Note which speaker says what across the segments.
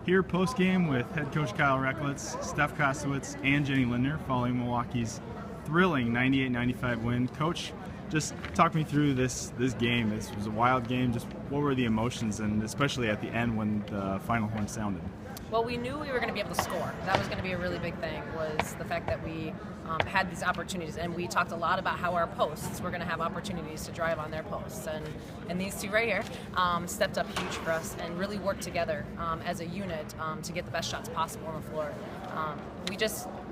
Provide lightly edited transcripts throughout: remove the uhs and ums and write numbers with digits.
Speaker 1: Here post-game with head coach Kyle Rechlicz, Steph, Kostowicz, and Lindner following Milwaukee's thrilling 98-95 win. Coach, just talk me through this game. This was a wild game. Just what were the emotions, and especially at the end when the final horn sounded?
Speaker 2: Well, we knew we were going to be able to score. That was going to be a really big thing, was the fact that we had these opportunities. And we talked a lot about how our posts were going to have opportunities to drive on their posts. And these two right here stepped up huge for us and really worked together as a unit to get the best shots possible on the floor.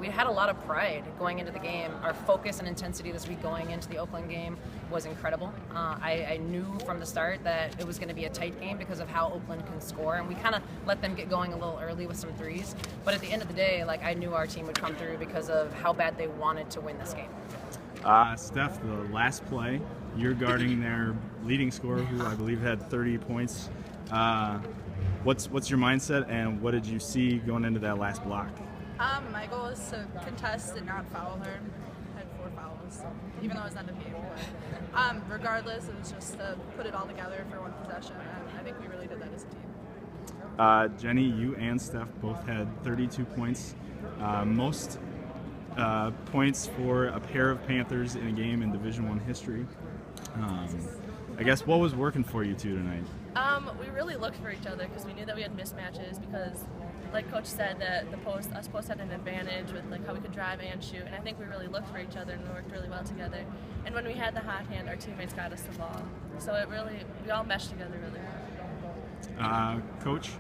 Speaker 2: We had a lot of pride going into the game. Our focus and intensity this week going into the Oakland game was incredible. I knew from the start that it was going to be a tight game because of how Oakland can score, and we kind of let them get going a little early with some threes. But at the end of the day, I knew our team would come through because of how bad they wanted to win this game.
Speaker 1: Steph, the last play, you're guarding their leading scorer, who I believe had 30 points. What's your mindset, and what did you see going into that last block?
Speaker 3: My goal is to contest and not foul her. I had 4 fouls, even though it was end of game. But regardless, it was just to put it all together for one possession, and I think we really did that as a team.
Speaker 1: Jenny, you and Steph both had 32 points. Most points for a pair of Panthers in a game in Division I history. I guess what was working for you two tonight?
Speaker 4: We really looked for each other because we knew that we had mismatches because, like Coach said, that us posts had an advantage with how we could drive and shoot, and I think we really looked for each other and we worked really well together. And when we had the hot hand, our teammates got us the ball, so we all meshed together really well.
Speaker 1: Coach,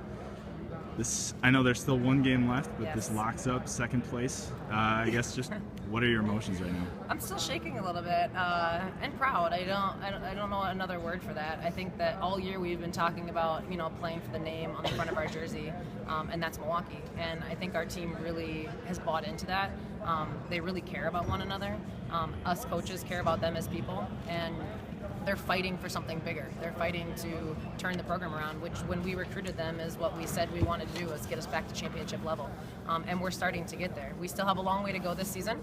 Speaker 1: I know there's still one game left, but
Speaker 2: Yes.
Speaker 1: This locks up second place. I guess just what are your emotions right now?
Speaker 2: I'm still shaking a little bit and proud. I don't know another word for that. I think that all year we've been talking about playing for the name on the front of our jersey, and that's Milwaukee. And I think our team really has bought into that. They really care about one another. Us coaches care about them as people, and they're fighting for something bigger. They're fighting to turn the program around, which when we recruited them is what we said we wanted to do, was get us back to championship level. And we're starting to get there. We still have a long way to go this season,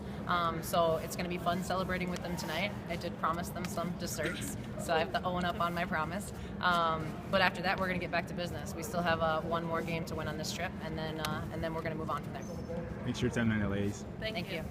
Speaker 2: so it's going to be fun celebrating with them tonight. I did promise them some desserts, so I have to own up on my promise. But after that, we're going to get back to business. We still have one more game to win on this trip, and then we're going to move on from there.
Speaker 1: Make sure it's 10-9 ladies.
Speaker 2: Thank you.